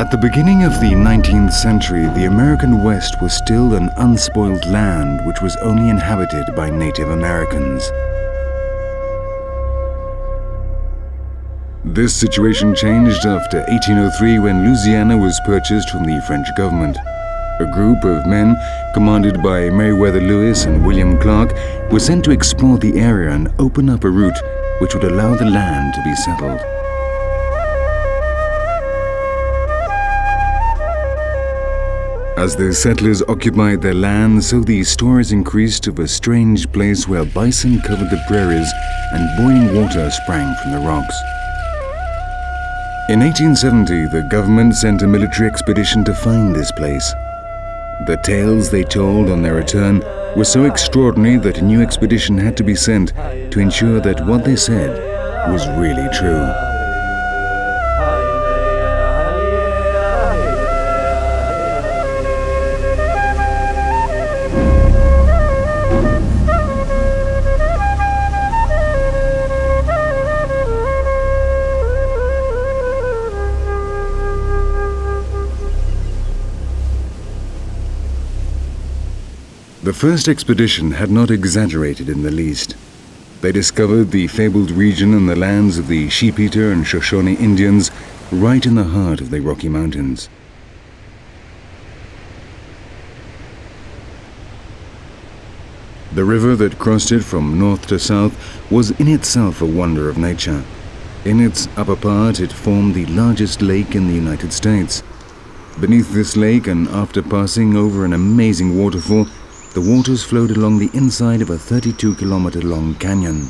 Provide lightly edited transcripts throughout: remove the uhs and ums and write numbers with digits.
At the beginning of the 19th century, the American West was still an unspoiled land which was only inhabited by Native Americans. This situation changed after 1803 when Louisiana was purchased from the French government. A group of men, commanded by Meriwether Lewis and William Clark, were sent to explore the area and open up a route which would allow the land to be settled. As the settlers occupied their land, so the stories increased of a strange place where bison covered the prairies and boiling water sprang from the rocks. In 1870, the government sent a military expedition to find this place. The tales they told on their return were so extraordinary that a new expedition had to be sent to ensure that what they said was really true. The first expedition had not exaggerated in the least. They discovered the fabled region and the lands of the Sheep-Eater and Shoshone Indians right in the heart of the Rocky Mountains. The river that crossed it from north to south was in itself a wonder of nature. In its upper part, it formed the largest lake in the United States. Beneath this lake, and after passing over an amazing waterfall, the waters flowed along the inside of a 32-kilometer-long canyon.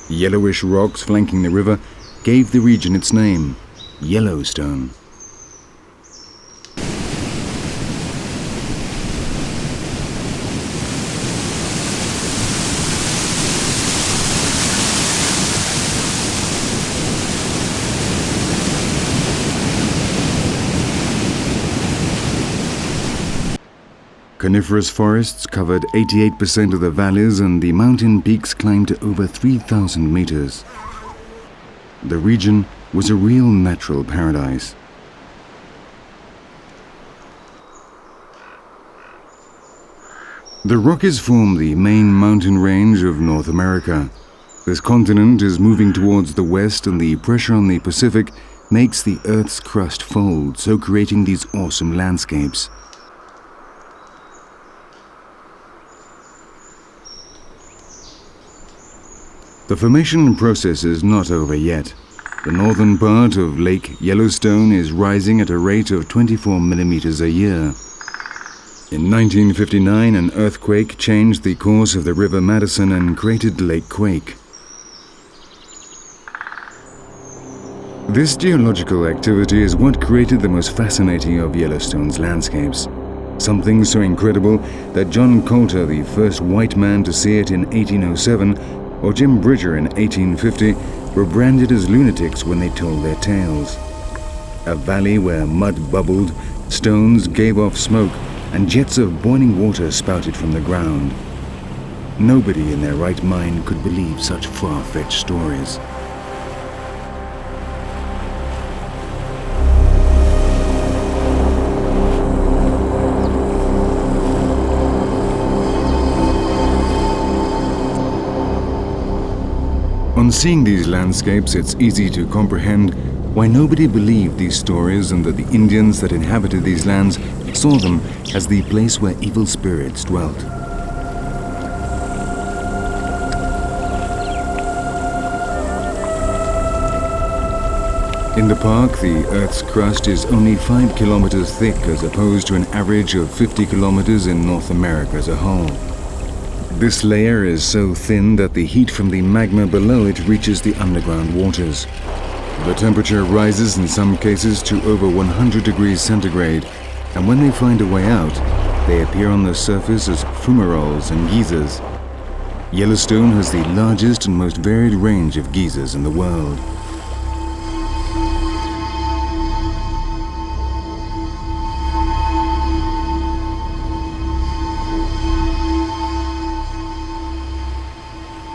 Yellowish rocks flanking the river gave the region its name, Yellowstone. Coniferous forests covered 88% of the valleys, and the mountain peaks climbed to over 3,000 meters. The region was a real natural paradise. The Rockies form the main mountain range of North America. This continent is moving towards the west, and the pressure on the Pacific makes the Earth's crust fold, so creating these awesome landscapes. The formation process is not over yet. The northern part of Lake Yellowstone is rising at a rate of 24 millimeters a year. In 1959, an earthquake changed the course of the River Madison and created Lake Quake. This geological activity is what created the most fascinating of Yellowstone's landscapes. Something so incredible that John Coulter, the first white man to see it in 1807, or Jim Bridger in 1850, were branded as lunatics when they told their tales. A valley where mud bubbled, stones gave off smoke, and jets of boiling water spouted from the ground. Nobody in their right mind could believe such far-fetched stories. On seeing these landscapes, it's easy to comprehend why nobody believed these stories, and that the Indians that inhabited these lands saw them as the place where evil spirits dwelt. In the park, the Earth's crust is only 5 kilometers thick as opposed to an average of 50 kilometers in North America as a whole. This layer is so thin that the heat from the magma below it reaches the underground waters. The temperature rises in some cases to over 100 degrees centigrade, and when they find a way out, they appear on the surface as fumaroles and geysers. Yellowstone has the largest and most varied range of geysers in the world.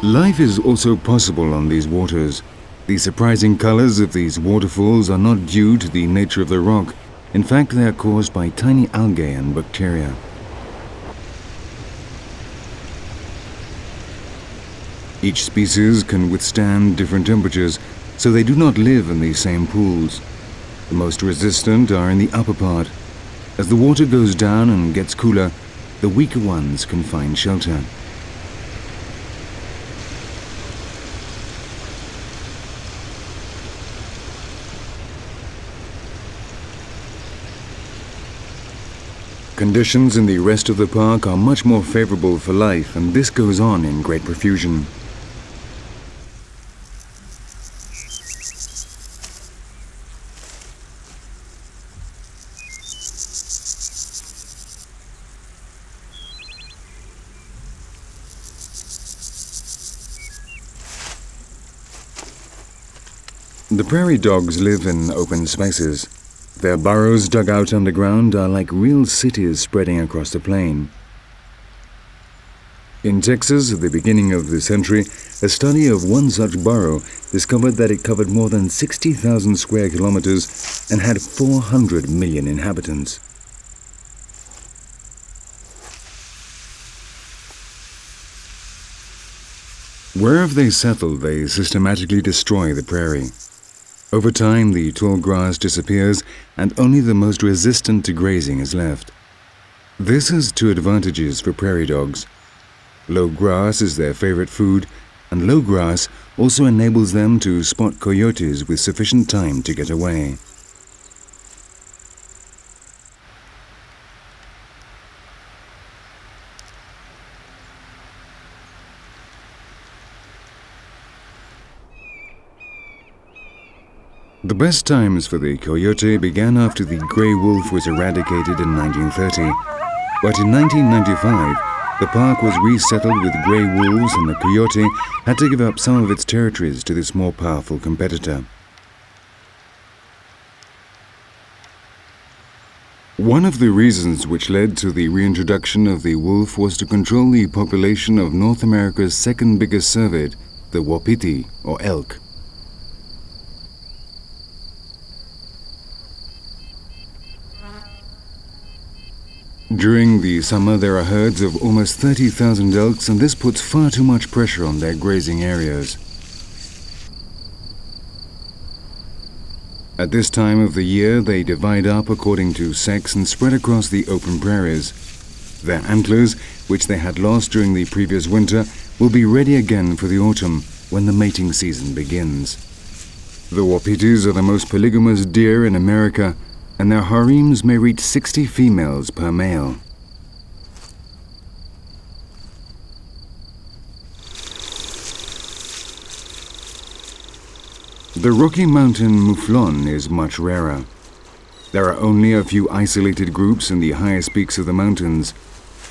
Life is also possible on these waters. The surprising colors of these waterfalls are not due to the nature of the rock. In fact, they are caused by tiny algae and bacteria. Each species can withstand different temperatures, so they do not live in the same pools. The most resistant are in the upper part. As the water goes down and gets cooler, the weaker ones can find shelter. Conditions in the rest of the park are much more favorable for life, and this goes on in great profusion. The prairie dogs live in open spaces. Their burrows dug out underground are like real cities spreading across the plain. In Texas, at the beginning of the century, a study of one such burrow discovered that it covered more than 60,000 square kilometers and had 400 million inhabitants. Wherever they settle, they systematically destroy the prairie. Over time, the tall grass disappears and only the most resistant to grazing is left. This has two advantages for prairie dogs. Low grass is their favorite food, and low grass also enables them to spot coyotes with sufficient time to get away. The best times for the coyote began after the gray wolf was eradicated in 1930. But in 1995, the park was resettled with gray wolves and the coyote had to give up some of its territories to this more powerful competitor. One of the reasons which led to the reintroduction of the wolf was to control the population of North America's second biggest cervid, the Wapiti, or elk. During the summer, there are herds of almost 30,000 elks, and this puts far too much pressure on their grazing areas. At this time of the year, they divide up according to sex and spread across the open prairies. Their antlers, which they had lost during the previous winter, will be ready again for the autumn, when the mating season begins. The Wapitis are the most polygamous deer in America, and their harems may reach 60 females per male. The Rocky Mountain mouflon is much rarer. There are only a few isolated groups in the highest peaks of the mountains.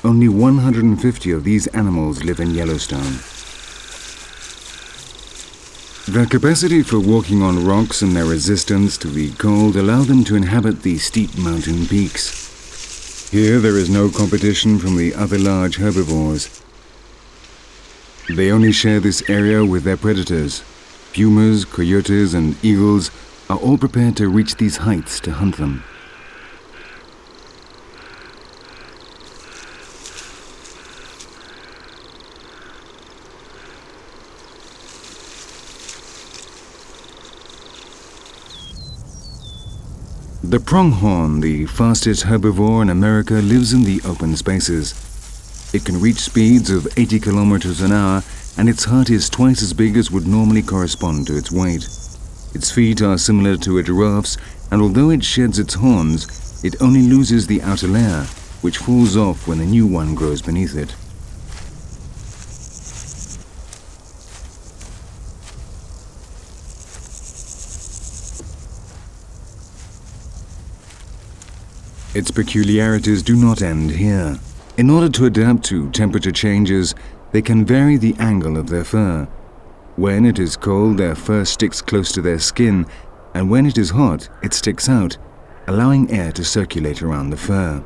Only 150 of these animals live in Yellowstone. Their capacity for walking on rocks and their resistance to the cold allow them to inhabit the steep mountain peaks. Here there is no competition from the other large herbivores. They only share this area with their predators. Pumas, coyotes, and eagles are all prepared to reach these heights to hunt them. The pronghorn, the fastest herbivore in America, lives in the open spaces. It can reach speeds of 80 kilometers an hour, and its heart is twice as big as would normally correspond to its weight. Its feet are similar to a giraffe's, and although it sheds its horns, it only loses the outer layer, which falls off when a new one grows beneath it. Its peculiarities do not end here. In order to adapt to temperature changes, they can vary the angle of their fur. When it is cold, their fur sticks close to their skin, and when it is hot, it sticks out, allowing air to circulate around the fur.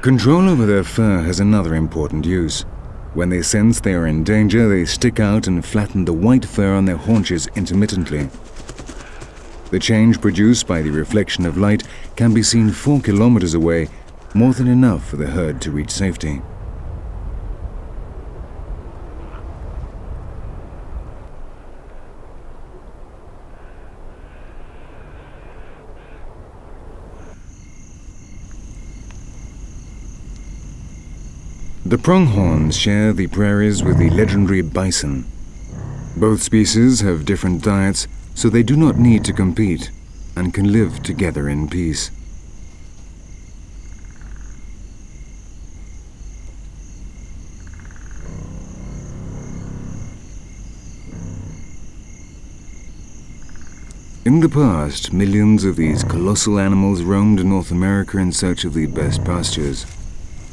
Control over their fur has another important use. When they sense they are in danger, they stick out and flatten the white fur on their haunches intermittently. The change produced by the reflection of light can be seen 4 kilometers away, more than enough for the herd to reach safety. The pronghorns share the prairies with the legendary bison. Both species have different diets, so they do not need to compete and can live together in peace. In the past, millions of these colossal animals roamed North America in search of the best pastures.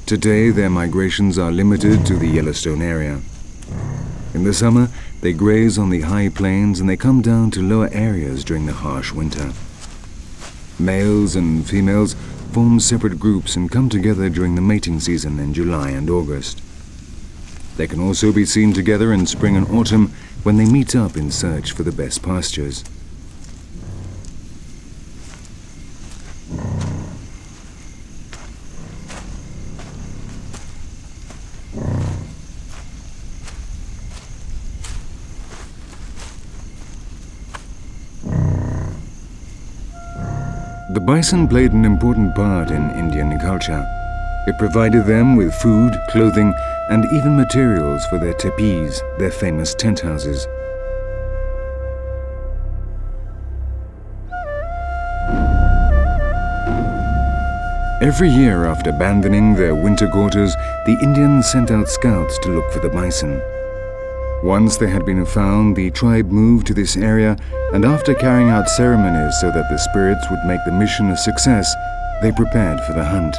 Today, their migrations are limited to the Yellowstone area. In the summer, they graze on the high plains and they come down to lower areas during the harsh winter. Males and females form separate groups and come together during the mating season in July and August. They can also be seen together in spring and autumn when they meet up in search for the best pastures. The bison played an important part in Indian culture. It provided them with food, clothing, and even materials for their tepees, their famous tent houses. Every year after abandoning their winter quarters, the Indians sent out scouts to look for the bison. Once they had been found, the tribe moved to this area, and after carrying out ceremonies so that the spirits would make the mission a success, they prepared for the hunt.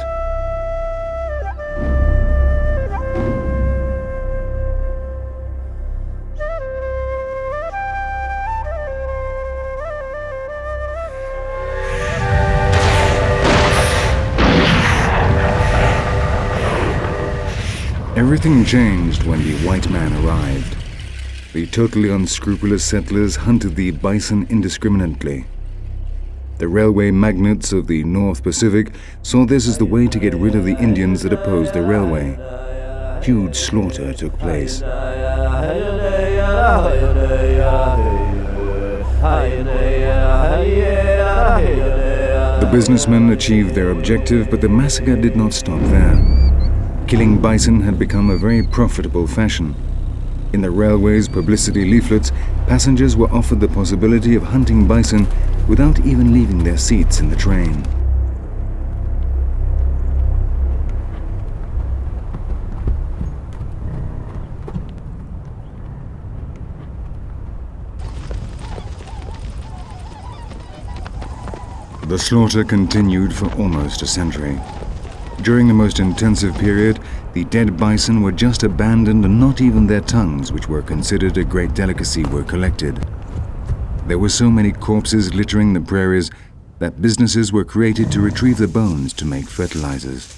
Everything changed when the white man arrived. The totally unscrupulous settlers hunted the bison indiscriminately. The railway magnates of the North Pacific saw this as the way to get rid of the Indians that opposed the railway. Huge slaughter took place. The businessmen achieved their objective, but the massacre did not stop there. Killing bison had become a very profitable fashion. In the railway's publicity leaflets, passengers were offered the possibility of hunting bison without even leaving their seats in the train. The slaughter continued for almost a century. During the most intensive period, the dead bison were just abandoned and not even their tongues, which were considered a great delicacy, were collected. There were so many corpses littering the prairies that businesses were created to retrieve the bones to make fertilizers.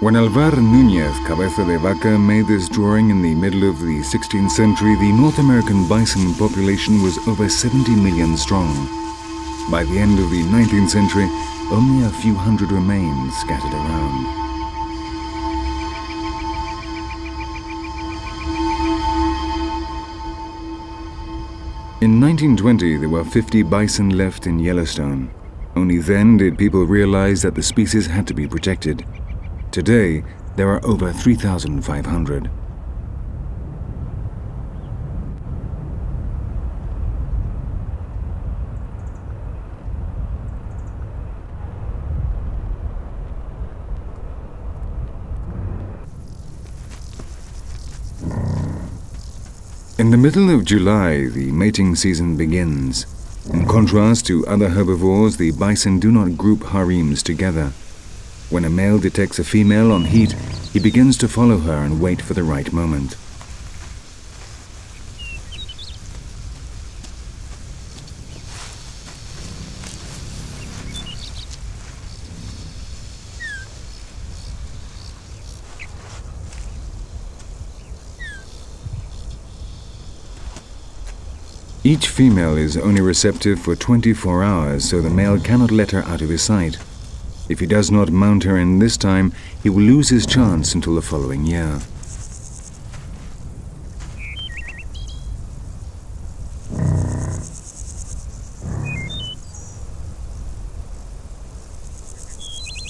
When Alvar Núñez Cabeza de Vaca made this drawing in the middle of the 16th century, the North American bison population was over 70 million strong. By the end of the 19th century, only a few hundred remained scattered around. In 1920, there were 50 bison left in Yellowstone. Only then did people realize that the species had to be protected. Today, there are over 3,500. In the middle of July, the mating season begins. In contrast to other herbivores, the bison do not group harems together. When a male detects a female on heat, he begins to follow her and wait for the right moment. Each female is only receptive for 24 hours, so the male cannot let her out of his sight. If he does not mount her in this time, he will lose his chance until the following year.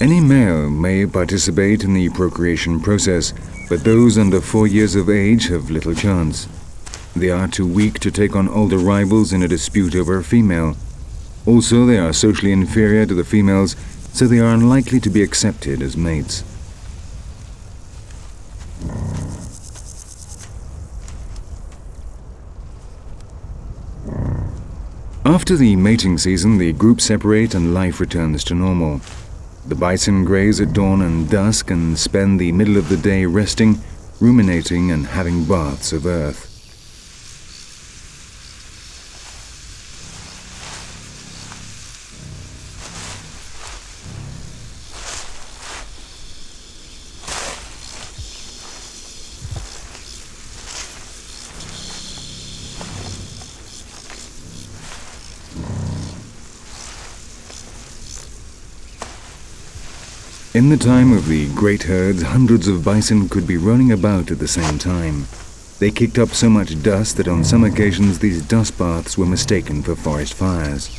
Any male may participate in the procreation process, but those under 4 years of age have little chance. They are too weak to take on older rivals in a dispute over a female. Also, they are socially inferior to the females, so they are unlikely to be accepted as mates. After the mating season, the group separate and life returns to normal. The bison graze at dawn and dusk and spend the middle of the day resting, ruminating, and having baths of earth. In the time of the great herds, hundreds of bison could be running about at the same time. They kicked up so much dust that on some occasions these dust baths were mistaken for forest fires.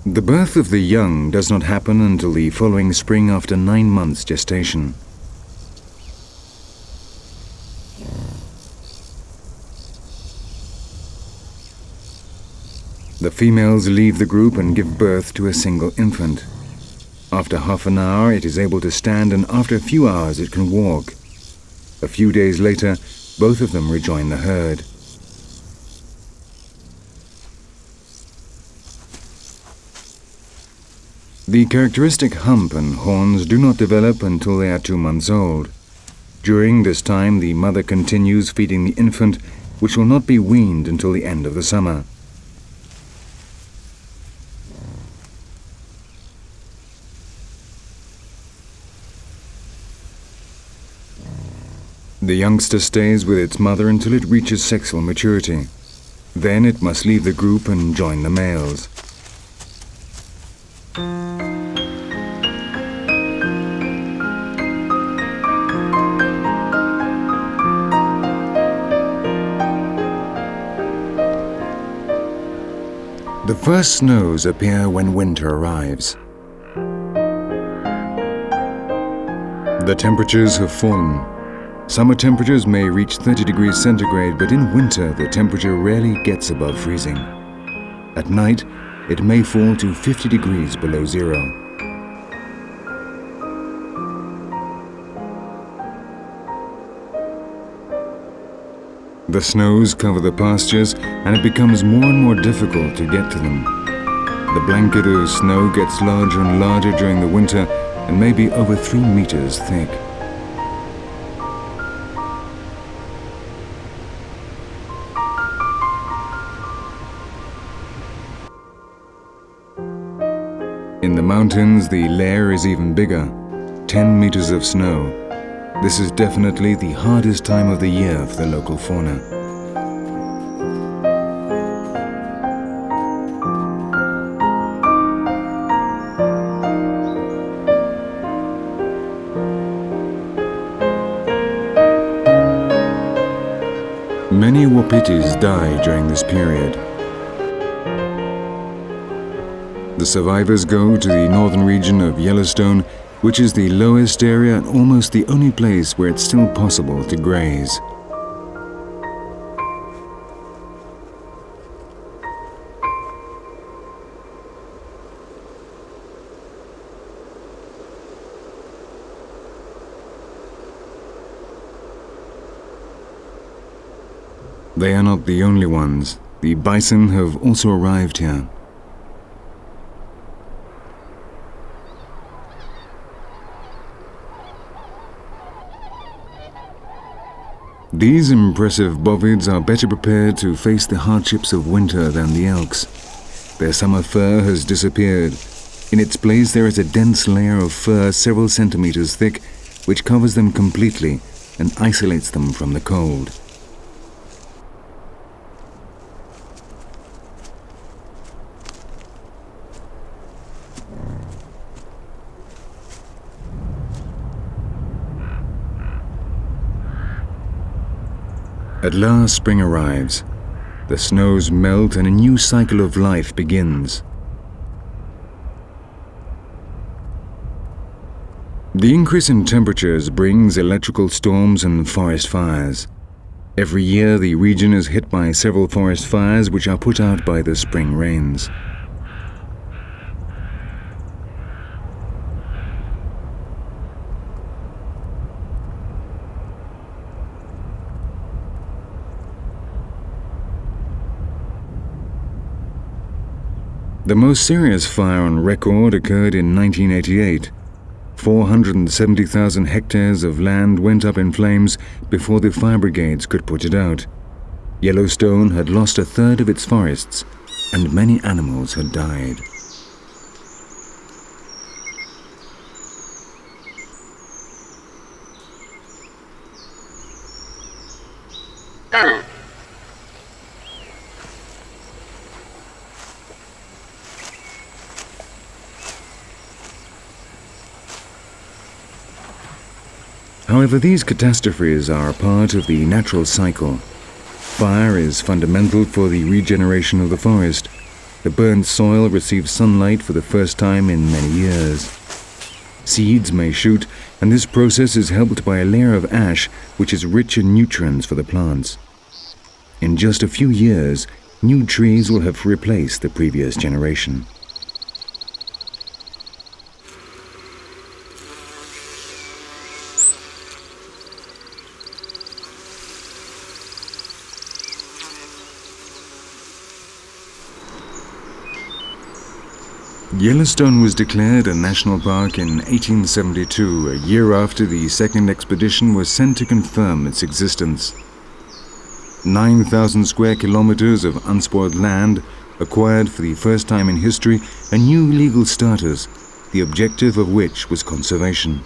The birth of the young does not happen until the following spring after 9 months gestation. The females leave the group and give birth to a single infant. After half an hour it is able to stand, and after a few hours it can walk. A few days later, both of them rejoin the herd. The characteristic hump and horns do not develop until they are 2 months old. During this time, the mother continues feeding the infant, which will not be weaned until the end of the summer. The youngster stays with its mother until it reaches sexual maturity. Then it must leave the group and join the males. The first snows appear when winter arrives. The temperatures have fallen. Summer temperatures may reach 30 degrees centigrade, but in winter the temperature rarely gets above freezing. At night, it may fall to 50 degrees below zero. The snows cover the pastures, and it becomes more and more difficult to get to them. The blanket of snow gets larger and larger during the winter and may be over 3 meters thick. In the mountains, the layer is even bigger, 10 meters of snow. This is definitely the hardest time of the year for the local fauna. Many wapitis die during this period. The survivors go to the northern region of Yellowstone, which is the lowest area and almost the only place where it's still possible to graze. They are not the only ones. The bison have also arrived here. These impressive bovids are better prepared to face the hardships of winter than the elks. Their summer fur has disappeared. In its place there is a dense layer of fur several centimeters thick, which covers them completely and isolates them from the cold. At last spring arrives. The snows melt and a new cycle of life begins. The increase in temperatures brings electrical storms and forest fires. Every year the region is hit by several forest fires which are put out by the spring rains. The most serious fire on record occurred in 1988. 470,000 hectares of land went up in flames before the fire brigades could put it out. Yellowstone had lost a third of its forests, and many animals had died. However, these catastrophes are a part of the natural cycle. Fire is fundamental for the regeneration of the forest. The burned soil receives sunlight for the first time in many years. Seeds may shoot, and this process is helped by a layer of ash which is rich in nutrients for the plants. In just a few years, new trees will have replaced the previous generation. Yellowstone was declared a national park in 1872, a year after the second expedition was sent to confirm its existence. 9,000 square kilometers of unspoiled land, acquired for the first time in history a new legal status, the objective of which was conservation.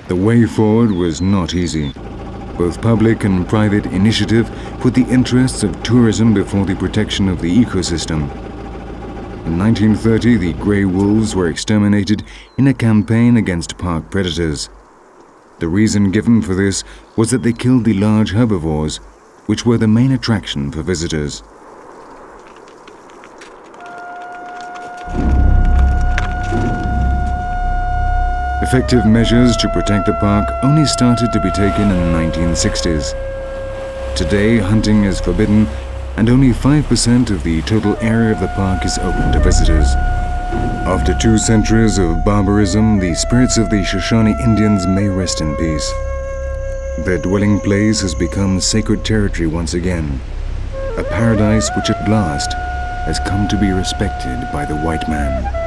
The way forward was not easy. Both public and private initiative put the interests of tourism before the protection of the ecosystem. In 1930, the grey wolves were exterminated in a campaign against park predators. The reason given for this was that they killed the large herbivores, which were the main attraction for visitors. Effective measures to protect the park only started to be taken in the 1960s. Today, hunting is forbidden, and only 5% of the total area of the park is open to visitors. After 2 centuries of barbarism, the spirits of the Shoshone Indians may rest in peace. Their dwelling place has become sacred territory once again, a paradise which at last has come to be respected by the white man.